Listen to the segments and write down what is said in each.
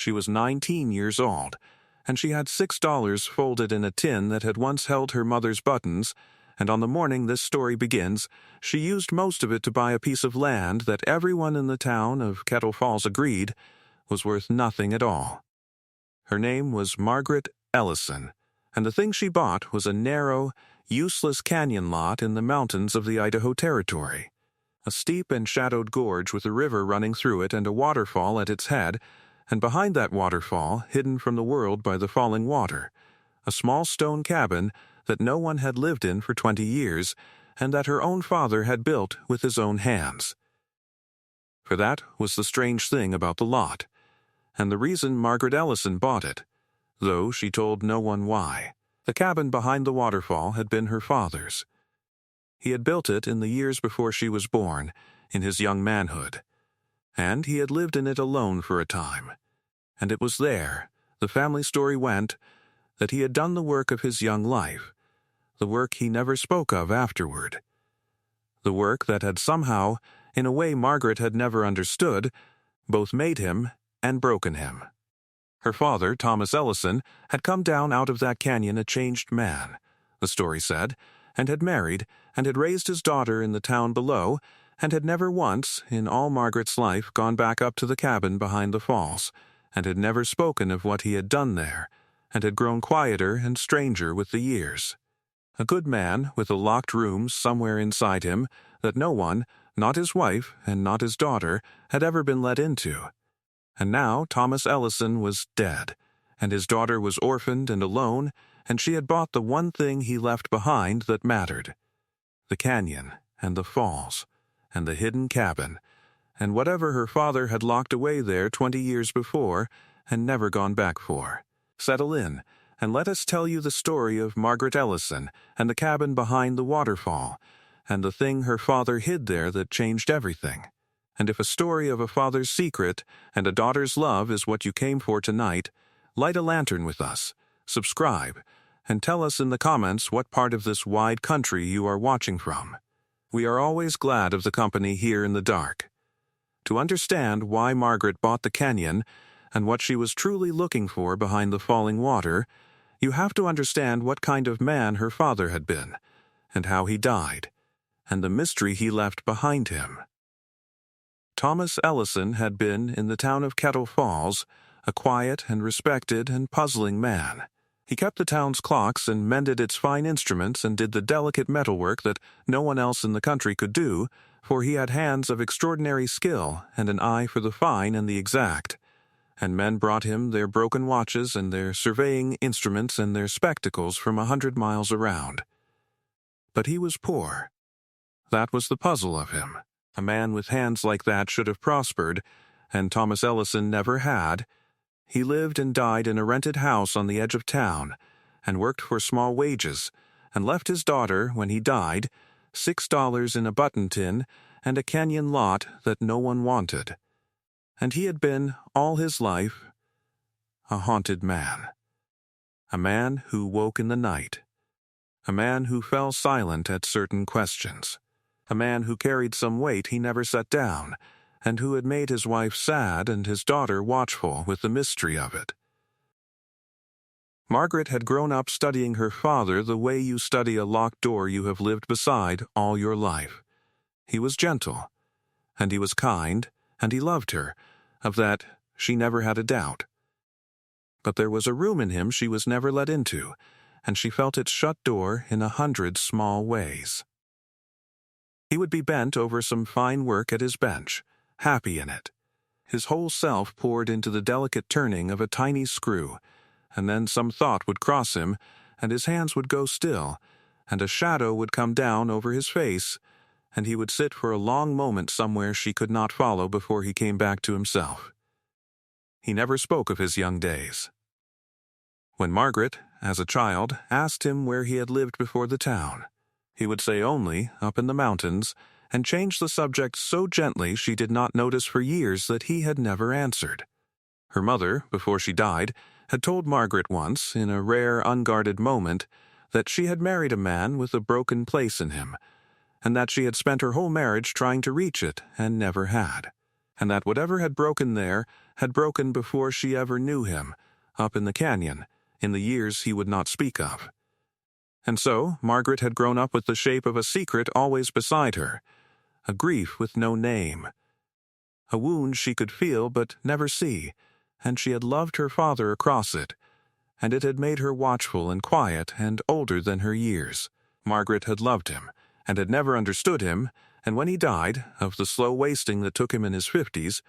She was 19 years old, and she had $6 folded in a tin that had once held her mother's buttons, and on the morning this story begins, she used most of it to buy a piece of land that everyone in the town of Kettle Falls agreed was worth nothing at all. Her name was Margaret Ellison, and the thing she bought was a narrow, useless canyon lot in the mountains of the Idaho Territory. A steep and shadowed gorge with a river running through it and a waterfall at its head, and behind that waterfall, hidden from the world by the falling water, a small stone cabin that no one had lived in for 20 years, and that her own father had built with his own hands. For that was the strange thing about the lot, and the reason Margaret Ellison bought it, though she told no one why. The cabin behind the waterfall had been her father's. He had built it in the years before she was born, in his young manhood, and he had lived in it alone for a time. And it was there, the family story went, that he had done the work of his young life, the work he never spoke of afterward. The work that had somehow, in a way Margaret had never understood, both made him and broken him. Her father, Thomas Ellison, had come down out of that canyon a changed man, the story said, and had married, and had raised his daughter in the town below, and had never once, in all Margaret's life, gone back up to the cabin behind the falls, and had never spoken of what he had done there, and had grown quieter and stranger with the years. A good man with a locked room somewhere inside him that no one, not his wife and not his daughter, had ever been let into. And now Thomas Ellison was dead, and his daughter was orphaned and alone, and she had bought the one thing he left behind that mattered: the canyon and the falls and the hidden cabin, and whatever her father had locked away there 20 years before and never gone back for. Settle in, and let us tell you the story of Margaret Ellison and the cabin behind the waterfall, and the thing her father hid there that changed everything. And if a story of a father's secret and a daughter's love is what you came for tonight, light a lantern with us, subscribe, and tell us in the comments what part of this wide country you are watching from. We are always glad of the company here in the dark. To understand why Margaret bought the canyon and what she was truly looking for behind the falling water, you have to understand what kind of man her father had been, and how he died, and the mystery he left behind him. Thomas Ellison had been, in the town of Kettle Falls, a quiet and respected and puzzling man. He kept the town's clocks and mended its fine instruments and did the delicate metalwork that no one else in the country could do, for he had hands of extraordinary skill and an eye for the fine and the exact. And men brought him their broken watches and their surveying instruments and their spectacles from 100 miles around. But he was poor. That was the puzzle of him. A man with hands like that should have prospered, and Thomas Ellison never had. He lived and died in a rented house on the edge of town, and worked for small wages, and left his daughter, when he died, $6 in a button tin and a canyon lot that no one wanted. And he had been, all his life, a haunted man. A man who woke in the night. A man who fell silent at certain questions. A man who carried some weight he never set down, and who had made his wife sad and his daughter watchful with the mystery of it. Margaret had grown up studying her father the way you study a locked door you have lived beside all your life. He was gentle, and he was kind, and he loved her. Of that she never had a doubt. But there was a room in him she was never let into, and she felt its shut door in 100 small ways. He would be bent over some fine work at his bench, happy in it. His whole self poured into the delicate turning of a tiny screw, and then some thought would cross him, and his hands would go still, and a shadow would come down over his face, and he would sit for a long moment somewhere she could not follow before he came back to himself. He never spoke of his young days. When Margaret, as a child, asked him where he had lived before the town, he would say only, up in the mountains, and change the subject so gently she did not notice for years that he had never answered. Her mother, before she died, had told Margaret once, in a rare unguarded moment, that she had married a man with a broken place in him, and that she had spent her whole marriage trying to reach it and never had, and that whatever had broken there had broken before she ever knew him, up in the canyon, in the years he would not speak of. And so Margaret had grown up with the shape of a secret always beside her, a grief with no name, a wound she could feel but never see, and she had loved her father across it, and it had made her watchful and quiet and older than her years. Margaret had loved him, and had never understood him, and when he died, of the slow wasting that took him in his 50s,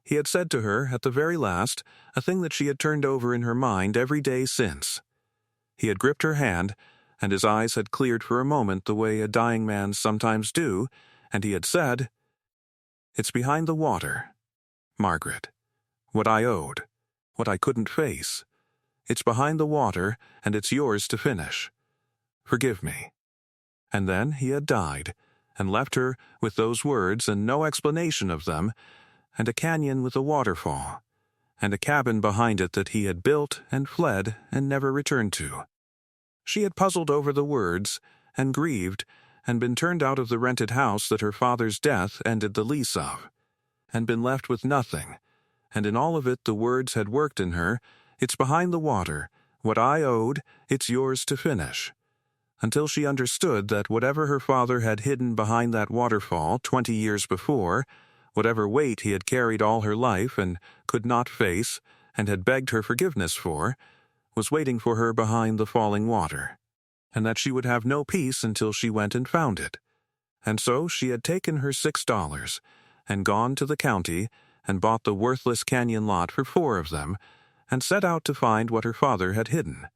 he had said to her, at the very last, a thing that she had turned over in her mind every day since. He had gripped her hand, and his eyes had cleared for a moment the way a dying man sometimes do, and he had said, "It's behind the water, Margaret. What I owed, what I couldn't face. It's behind the water, and it's yours to finish. Forgive me." And then he had died, and left her with those words and no explanation of them, and a canyon with a waterfall, and a cabin behind it that he had built and fled and never returned to. She had puzzled over the words, and grieved, and been turned out of the rented house that her father's death ended the lease of, and been left with nothing, and in all of it the words had worked in her, "It's behind the water, what I owed, it's yours to finish," until she understood that whatever her father had hidden behind that waterfall 20 years before, whatever weight he had carried all her life and could not face and had begged her forgiveness for, was waiting for her behind the falling water, and that she would have no peace until she went and found it. And so she had taken her $6 and gone to the county and bought the worthless canyon lot for 4 of them and set out to find what her father had hidden.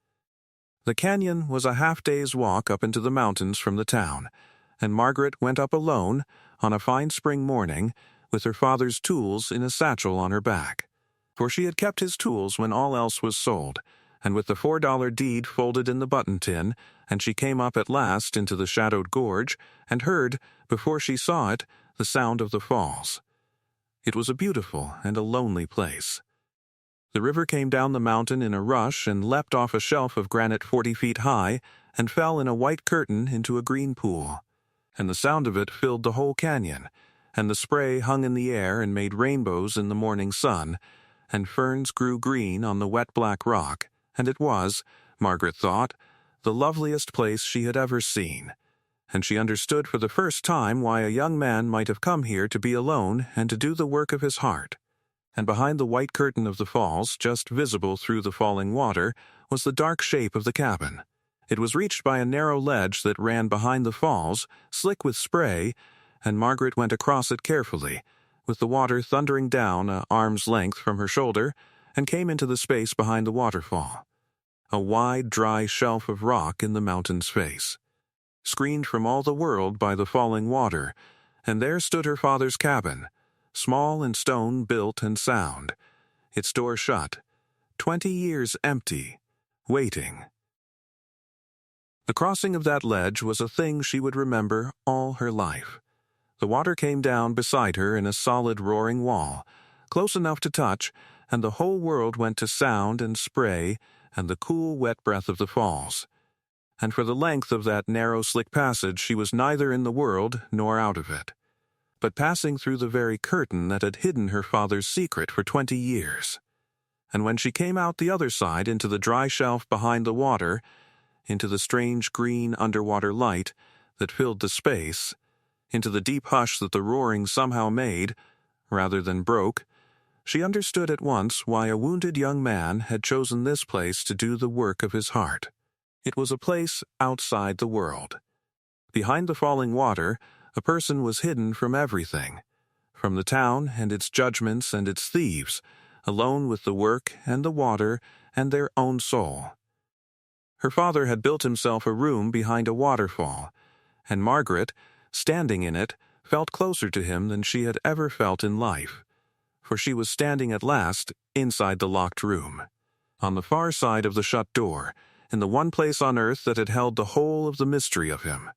The canyon was a half-day's walk up into the mountains from the town, and Margaret went up alone on a fine spring morning with her father's tools in a satchel on her back. For she had kept his tools when all else was sold, and with the $4 deed folded in the button tin, and she came up at last into the shadowed gorge and heard, before she saw it, the sound of the falls. It was a beautiful and a lonely place. The river came down the mountain in a rush and leapt off a shelf of granite 40 feet high and fell in a white curtain into a green pool. And the sound of it filled the whole canyon, and the spray hung in the air and made rainbows in the morning sun, and ferns grew green on the wet black rock, and it was, Margaret thought, the loveliest place she had ever seen. And she understood for the first time why a young man might have come here to be alone and to do the work of his heart. And behind the white curtain of the falls, just visible through the falling water, was the dark shape of the cabin. It was reached by a narrow ledge that ran behind the falls, slick with spray, and Margaret went across it carefully, with the water thundering down an arm's length from her shoulder, and came into the space behind the waterfall, a wide, dry shelf of rock in the mountain's face, screened from all the world by the falling water, and there stood her father's cabin, small and stone-built and sound, its door shut, 20 years empty, waiting. The crossing of that ledge was a thing she would remember all her life. The water came down beside her in a solid roaring wall, close enough to touch, and the whole world went to sound and spray and the cool, wet breath of the falls. And for the length of that narrow, slick passage she was neither in the world nor out of it, but passing through the very curtain that had hidden her father's secret for 20 years. And when she came out the other side into the dry shelf behind the water, into the strange green underwater light that filled the space, into the deep hush that the roaring somehow made, rather than broke, she understood at once why a wounded young man had chosen this place to do the work of his heart. It was a place outside the world. Behind the falling water, a person was hidden from everything, from the town and its judgments and its thieves, alone with the work and the water and their own soul. Her father had built himself a room behind a waterfall, and Margaret, standing in it, felt closer to him than she had ever felt in life, for she was standing at last inside the locked room, on the far side of the shut door, in the one place on earth that had held the whole of the mystery of him.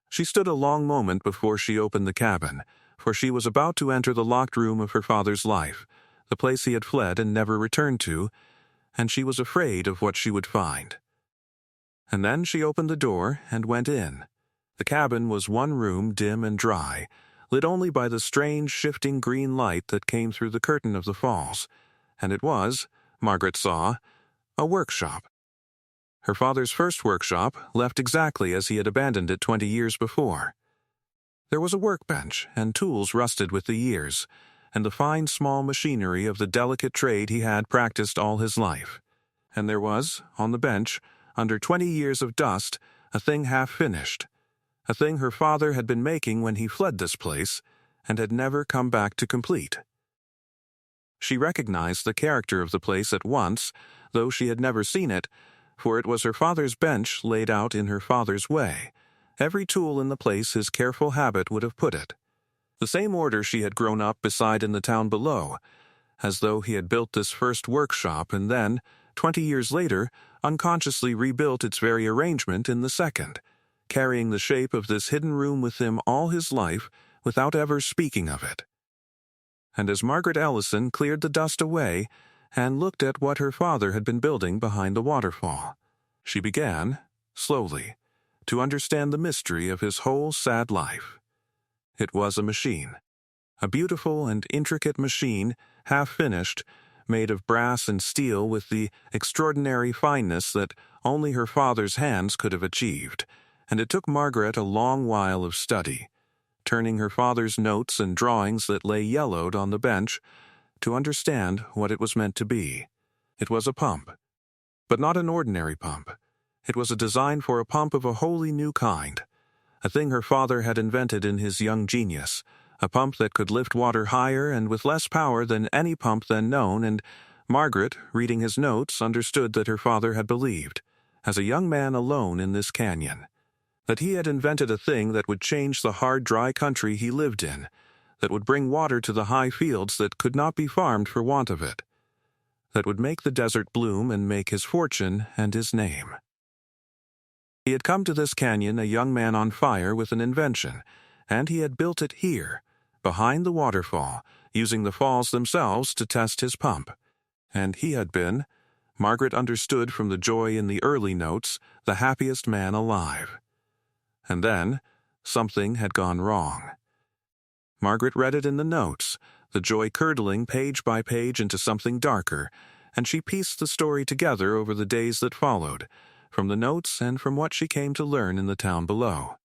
She stood a long moment before she opened the cabin, for she was about to enter the locked room of her father's life, the place he had fled and never returned to, and she was afraid of what she would find. And then she opened the door and went in. The cabin was one room, dim and dry, lit only by the strange, shifting green light that came through the curtain of the falls, and it was, Margaret saw, a workshop. Her father's first workshop, left exactly as he had abandoned it 20 years before. There was a workbench and tools rusted with the years, and the fine small machinery of the delicate trade he had practiced all his life. And there was, on the bench, under 20 years of dust, a thing half finished, a thing her father had been making when he fled this place, and had never come back to complete. She recognized the character of the place at once, though she had never seen it, for it was her father's bench laid out in her father's way, every tool in the place his careful habit would have put it. The same order she had grown up beside in the town below, as though he had built this first workshop and then, 20 years later, unconsciously rebuilt its very arrangement in the second, carrying the shape of this hidden room with him all his life without ever speaking of it. And as Margaret Ellison cleared the dust away and looked at what her father had been building behind the waterfall, she began, slowly, to understand the mystery of his whole sad life. It was a machine, a beautiful and intricate machine, half-finished, made of brass and steel with the extraordinary fineness that only her father's hands could have achieved, and it took Margaret a long while of study, turning her father's notes and drawings that lay yellowed on the bench, to understand what it was meant to be. It was a pump, but not an ordinary pump. It was a design for a pump of a wholly new kind, a thing her father had invented in his young genius, a pump that could lift water higher and with less power than any pump then known, and Margaret, reading his notes, understood that her father had believed, as a young man alone in this canyon, that he had invented a thing that would change the hard, dry country he lived in, that would bring water to the high fields that could not be farmed for want of it, that would make the desert bloom and make his fortune and his name. He had come to this canyon a young man on fire with an invention, and he had built it here, behind the waterfall, using the falls themselves to test his pump. And he had been, Margaret understood from the joy in the early notes, the happiest man alive. And then, something had gone wrong. Margaret read it in the notes, the joy curdling page by page into something darker, and she pieced the story together over the days that followed, from the notes and from what she came to learn in the town below.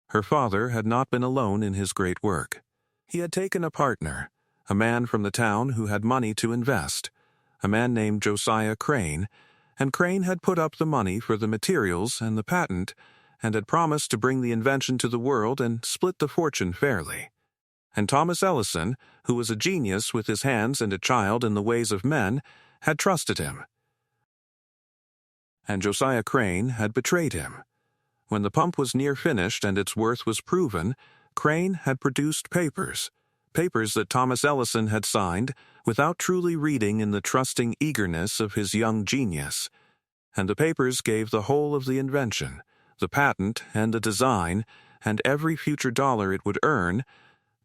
Her father had not been alone in his great work. He had taken a partner, a man from the town who had money to invest, a man named Josiah Crane, and Crane had put up the money for the materials and the patent, and had promised to bring the invention to the world and split the fortune fairly. And Thomas Ellison, who was a genius with his hands and a child in the ways of men, had trusted him. And Josiah Crane had betrayed him. When the pump was near finished and its worth was proven, Crane had produced papers that Thomas Ellison had signed without truly reading in the trusting eagerness of his young genius. And the papers gave the whole of the invention, the patent and the design, and every future dollar it would earn,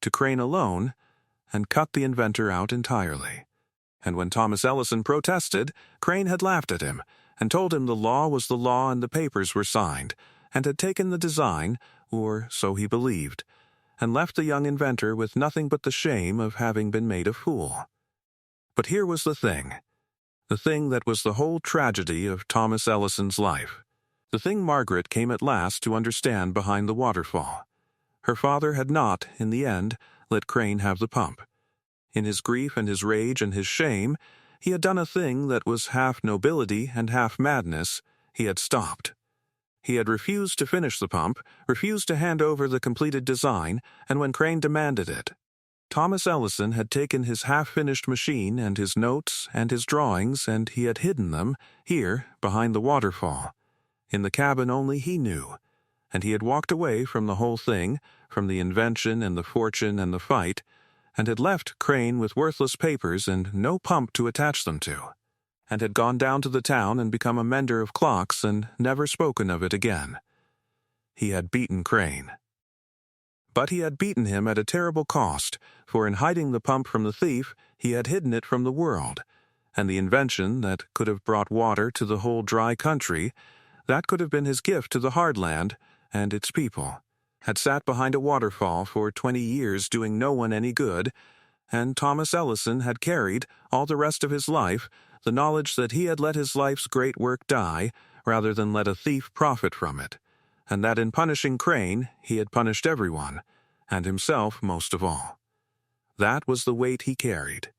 to Crane alone, and cut the inventor out entirely. And when Thomas Ellison protested, Crane had laughed at him, and told him the law was the law and the papers were signed, and had taken the design, or so he believed, and left the young inventor with nothing but the shame of having been made a fool. But here was the thing that was the whole tragedy of Thomas Ellison's life, the thing Margaret came at last to understand behind the waterfall. Her father had not, in the end, let Crane have the pump. In his grief and his rage and his shame, he had done a thing that was half nobility and half madness. He had stopped. He had refused to finish the pump, refused to hand over the completed design, and when Crane demanded it, Thomas Ellison had taken his half-finished machine and his notes and his drawings, and he had hidden them, here, behind the waterfall, in the cabin only he knew, and he had walked away from the whole thing, from the invention and the fortune and the fight, and had left Crane with worthless papers and no pump to attach them to, and had gone down to the town and become a mender of clocks and never spoken of it again. He had beaten Crane. But he had beaten him at a terrible cost, for in hiding the pump from the thief, he had hidden it from the world, and the invention that could have brought water to the whole dry country, that could have been his gift to the hard land and its people, had sat behind a waterfall for 20 years doing no one any good, and Thomas Ellison had carried, all the rest of his life, the knowledge that he had let his life's great work die rather than let a thief profit from it, and that in punishing Crane he had punished everyone, and himself most of all. That was the weight he carried.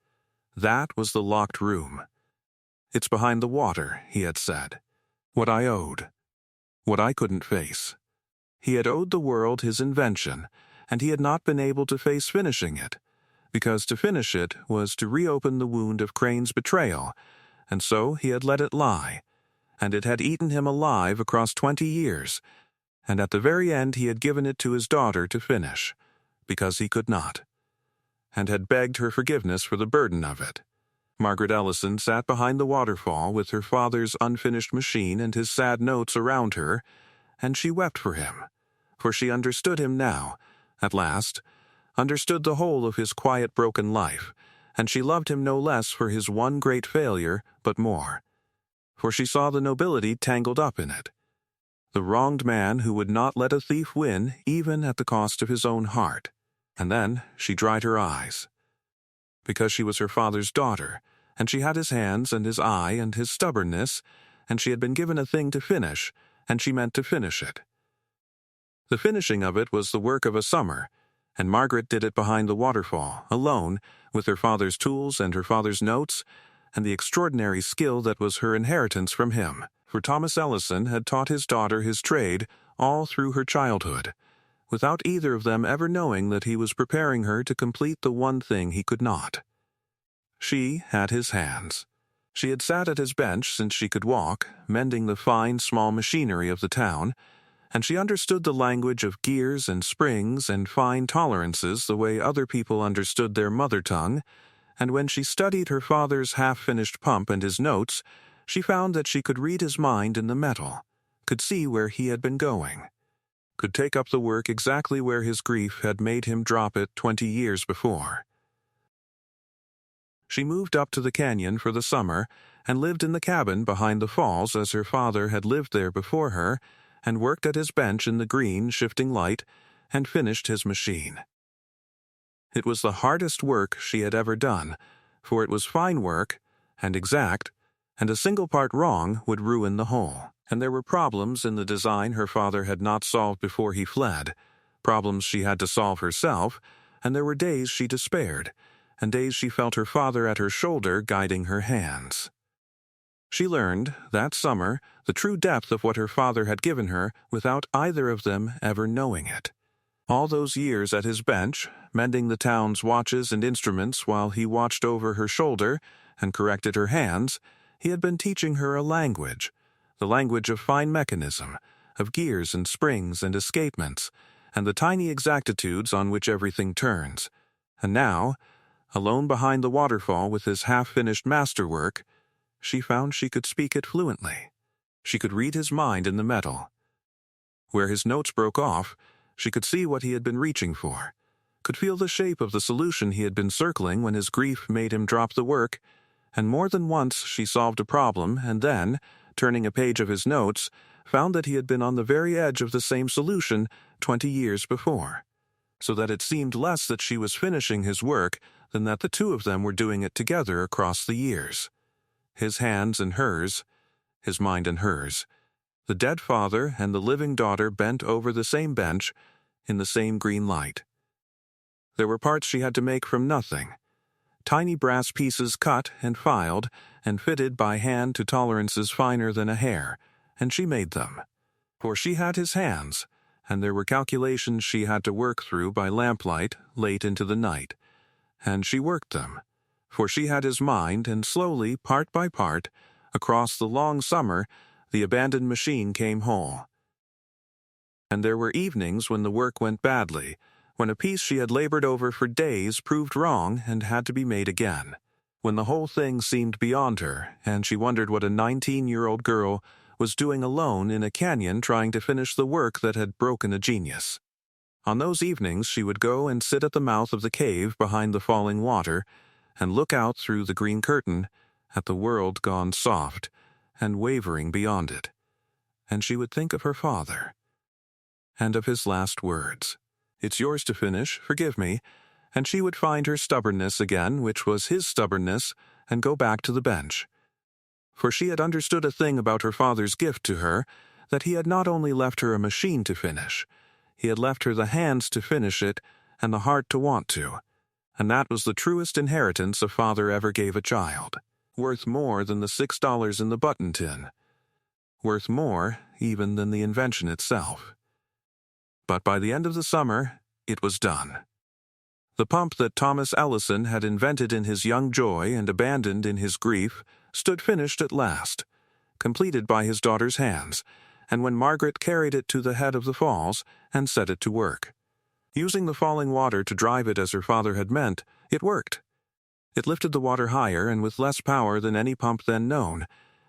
That was the locked room. "It's behind the water," he had said. What I owed. What I couldn't face. He had owed the world his invention, and he had not been able to face finishing it, because to finish it was to reopen the wound of Crane's betrayal, and so he had let it lie, and it had eaten him alive across 20 years, and at the very end he had given it to his daughter to finish, because he could not, and had begged her forgiveness for the burden of it. Margaret Ellison sat behind the waterfall with her father's unfinished machine and his sad notes around her, and she wept for him, for she understood him now, at last, understood the whole of his quiet broken life, and she loved him no less for his one great failure, but more, for she saw the nobility tangled up in it. The wronged man who would not let a thief win even at the cost of his own heart. And then she dried her eyes, because she was her father's daughter, and she had his hands and his eye and his stubbornness, and she had been given a thing to finish, and she meant to finish it. The finishing of it was the work of a summer, and Margaret did it behind the waterfall, alone, with her father's tools and her father's notes, and the extraordinary skill that was her inheritance from him, for Thomas Ellison had taught his daughter his trade all through her childhood, without either of them ever knowing that he was preparing her to complete the one thing he could not. She had his hands. She had sat at his bench since she could walk, mending the fine, small machinery of the town, and she understood the language of gears and springs and fine tolerances the way other people understood their mother tongue, and when she studied her father's half-finished pump and his notes, she found that she could read his mind in the metal, could see where he had been going, could take up the work exactly where his grief had made him drop it 20 years before. She moved up to the canyon for the summer and lived in the cabin behind the falls as her father had lived there before her, and worked at his bench in the green, shifting light, and finished his machine. It was the hardest work she had ever done, for it was fine work and exact, and a single part wrong would ruin the whole. And there were problems in the design her father had not solved before he fled, problems she had to solve herself, and there were days she despaired, and days she felt her father at her shoulder guiding her hands. She learned, that summer, the true depth of what her father had given her without either of them ever knowing it. All those years at his bench, mending the town's watches and instruments while he watched over her shoulder and corrected her hands, he had been teaching her a language, the language of fine mechanism, of gears and springs and escapements, and the tiny exactitudes on which everything turns. And now, alone behind the waterfall with his half-finished masterwork, she found she could speak it fluently. She could read his mind in the metal. Where his notes broke off, she could see what he had been reaching for, could feel the shape of the solution he had been circling when his grief made him drop the work, and more than once she solved a problem and then, turning a page of his notes, found that he had been on the very edge of the same solution 20 years before, so that it seemed less that she was finishing his work than that the two of them were doing it together across the years. His hands and hers, his mind and hers, the dead father and the living daughter bent over the same bench in the same green light. There were parts she had to make from nothing, tiny brass pieces cut and filed and fitted by hand to tolerances finer than a hair, and she made them. For she had his hands, and there were calculations she had to work through by lamplight late into the night, and she worked them. For she had his mind, and slowly, part by part, across the long summer, the abandoned machine came whole. And there were evenings when the work went badly, when a piece she had labored over for days proved wrong and had to be made again, when the whole thing seemed beyond her, and she wondered what a 19-year-old girl was doing alone in a canyon trying to finish the work that had broken a genius. On those evenings she would go and sit at the mouth of the cave behind the falling water, and look out through the green curtain at the world gone soft and wavering beyond it, and she would think of her father, and of his last words, "It's yours to finish, forgive me," and she would find her stubbornness again, which was his stubbornness, and go back to the bench. For she had understood a thing about her father's gift to her, that he had not only left her a machine to finish, he had left her the hands to finish it and the heart to want to, and that was the truest inheritance a father ever gave a child, worth more than the $6 in the button tin, worth more even than the invention itself. But by the end of the summer, it was done. The pump that Thomas Ellison had invented in his young joy and abandoned in his grief stood finished at last, completed by his daughter's hands, and when Margaret carried it to the head of the falls and set it to work. Using the falling water to drive it as her father had meant, it worked. It lifted the water higher and with less power than any pump then known,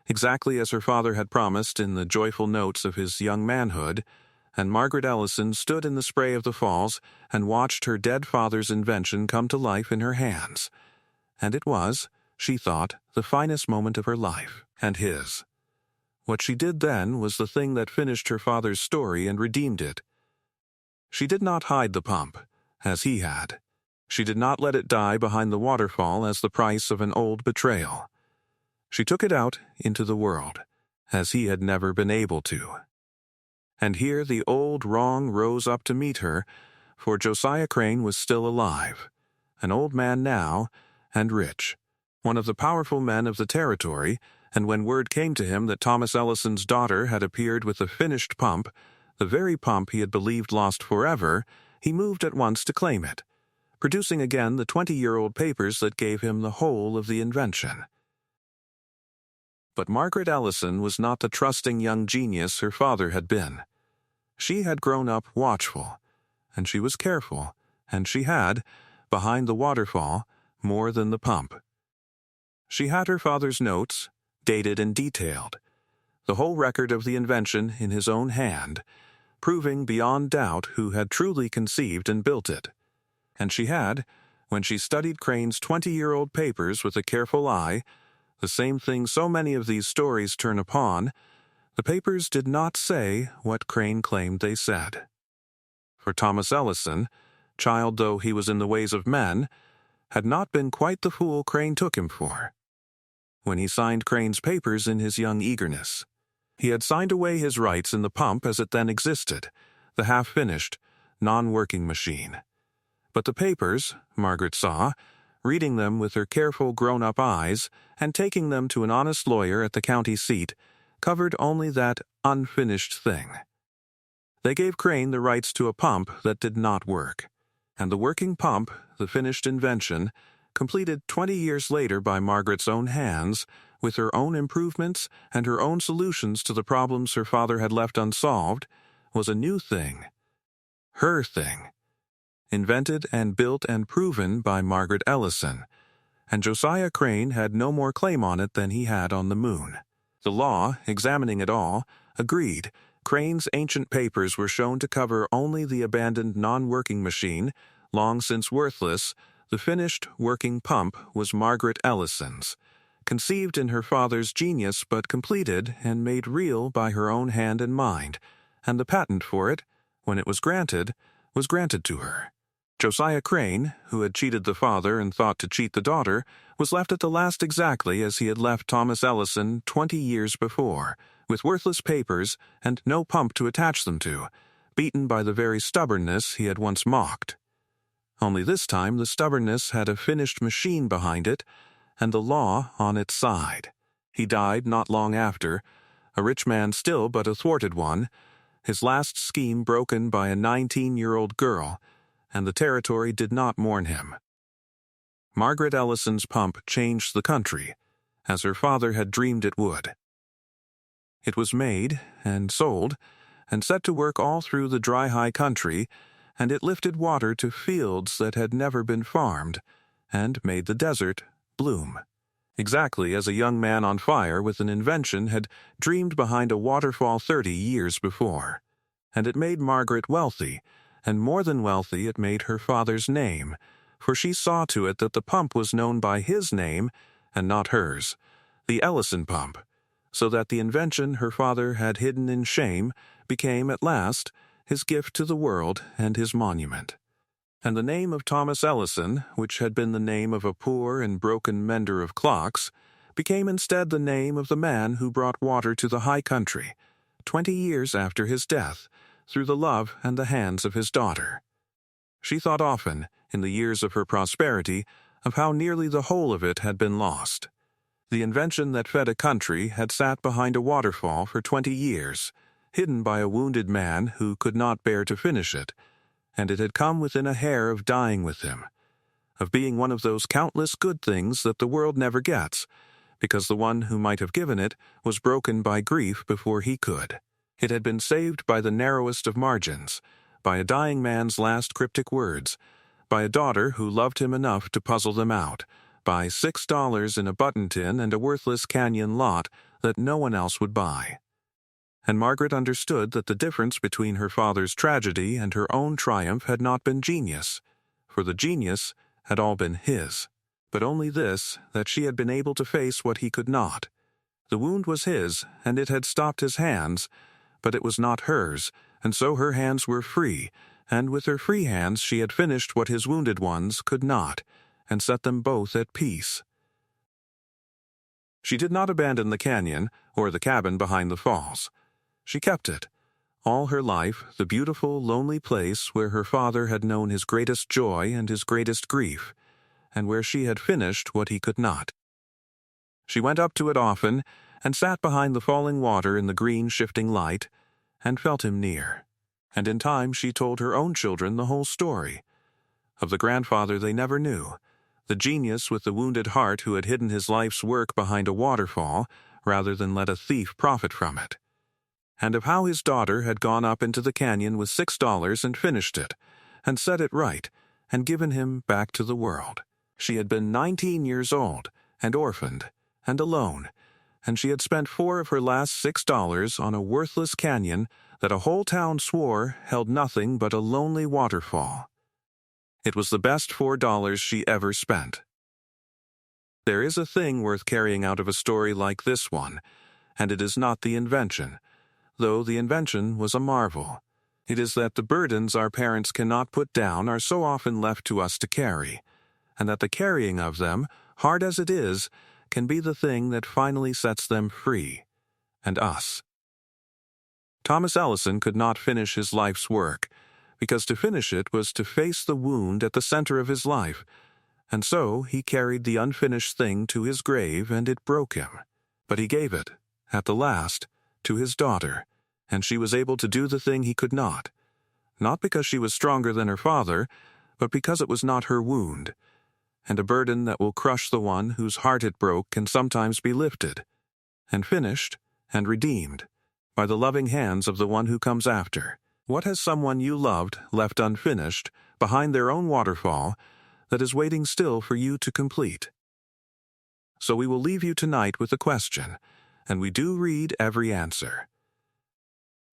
exactly as her father had promised in the joyful notes of his young manhood, and Margaret Ellison stood in the spray of the falls and watched her dead father's invention come to life in her hands. And it was, she thought, the finest moment of her life, and his. What she did then was the thing that finished her father's story and redeemed it. She did not hide the pump, as he had. She did not let it die behind the waterfall as the price of an old betrayal. She took it out into the world, as he had never been able to. And here the old wrong rose up to meet her, for Josiah Crane was still alive, an old man now, and rich, one of the powerful men of the territory, and when word came to him that Thomas Ellison's daughter had appeared with a finished pump, the very pump he had believed lost forever, he moved at once to claim it, producing again the 20-year-old papers that gave him the whole of the invention. But Margaret Ellison was not the trusting young genius her father had been. She had grown up watchful, and she was careful, and she had, behind the waterfall, more than the pump. She had her father's notes, dated and detailed, the whole record of the invention in his own hand, proving beyond doubt who had truly conceived and built it. And she had, when she studied Crane's 20-year-old papers with a careful eye, the same thing so many of these stories turn upon, the papers did not say what Crane claimed they said. For Thomas Ellison, child though he was in the ways of men, had not been quite the fool Crane took him for. When he signed Crane's papers in his young eagerness, he had signed away his rights in the pump as it then existed, the half-finished, non-working machine. But the papers, Margaret saw, reading them with her careful grown-up eyes and taking them to an honest lawyer at the county seat, covered only that unfinished thing. They gave Crane the rights to a pump that did not work, and the working pump, the finished invention, completed 20 years later by Margaret's own hands, with her own improvements and her own solutions to the problems her father had left unsolved, was a new thing. Her thing. Invented and built and proven by Margaret Ellison, and Josiah Crane had no more claim on it than he had on the moon. The law, examining it all, agreed Crane's ancient papers were shown to cover only the abandoned non-working machine, long since worthless. The finished working pump was Margaret Ellison's, conceived in her father's genius but completed and made real by her own hand and mind, and the patent for it, when it was granted to her. Josiah Crane, who had cheated the father and thought to cheat the daughter, was left at the last exactly as he had left Thomas Ellison 20 years before, with worthless papers and no pump to attach them to, beaten by the very stubbornness he had once mocked. Only this time the stubbornness had a finished machine behind it, and the law on its side. He died not long after, a rich man still but a thwarted one, his last scheme broken by a 19-year-old girl, and the territory did not mourn him. Margaret Ellison's pump changed the country, as her father had dreamed it would. It was made, and sold, and set to work all through the dry high country, and it lifted water to fields that had never been farmed, and made the desert bloom. Exactly as a young man on fire with an invention had dreamed behind a waterfall 30 years before. And it made Margaret wealthy, and more than wealthy it made her father's name, for she saw to it that the pump was known by his name and not hers, the Ellison pump, so that the invention her father had hidden in shame became at last his gift to the world and his monument. And the name of Thomas Ellison, which had been the name of a poor and broken mender of clocks, became instead the name of the man who brought water to the high country, 20 years after his death, through the love and the hands of his daughter. She thought often, in the years of her prosperity, of how nearly the whole of it had been lost. The invention that fed a country had sat behind a waterfall for 20 years, hidden by a wounded man who could not bear to finish it, and it had come within a hair of dying with him, of being one of those countless good things that the world never gets, because the one who might have given it was broken by grief before he could. It had been saved by the narrowest of margins, by a dying man's last cryptic words, by a daughter who loved him enough to puzzle them out, by $6 in a button tin and a worthless canyon lot that no one else would buy. And Margaret understood that the difference between her father's tragedy and her own triumph had not been genius, for the genius had all been his, but only this, that she had been able to face what he could not. The wound was his, and it had stopped his hands, but it was not hers, and so her hands were free, and with her free hands she had finished what his wounded ones could not, and set them both at peace. She did not abandon the canyon, or the cabin behind the falls. She kept it, all her life, the beautiful, lonely place where her father had known his greatest joy and his greatest grief, and where she had finished what he could not. She went up to it often, and sat behind the falling water in the green shifting light, and felt him near. And in time she told her own children the whole story. Of the grandfather they never knew, the genius with the wounded heart who had hidden his life's work behind a waterfall rather than let a thief profit from it. And of how his daughter had gone up into the canyon with $6 and finished it, and set it right, and given him back to the world. She had been 19 years old, and orphaned, and alone, and she had spent 4 of her last $6 on a worthless canyon that a whole town swore held nothing but a lonely waterfall. It was the best $4 she ever spent. There is a thing worth carrying out of a story like this one, and it is not the invention, though the invention was a marvel. It is that the burdens our parents cannot put down are so often left to us to carry, and that the carrying of them, hard as it is, can be the thing that finally sets them free, and us. Thomas Ellison could not finish his life's work, because to finish it was to face the wound at the center of his life, and so he carried the unfinished thing to his grave and it broke him. But he gave it, at the last, to his daughter, and she was able to do the thing he could not because she was stronger than her father, but because it was not her wound, and a burden that will crush the one whose heart it broke can sometimes be lifted, and finished, and redeemed, by the loving hands of the one who comes after. What has someone you loved left unfinished, behind their own waterfall, that is waiting still for you to complete? So we will leave you tonight with a question, and we do read every answer.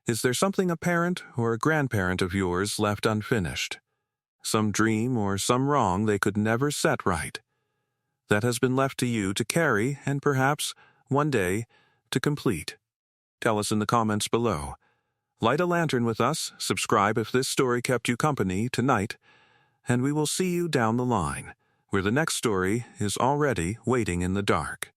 Is there something a parent or a grandparent of yours left unfinished? Some dream or some wrong they could never set right, that has been left to you to carry and perhaps, one day, to complete? Tell us in the comments below. Light a lantern with us, subscribe if this story kept you company tonight, and we will see you down the line, where the next story is already waiting in the dark.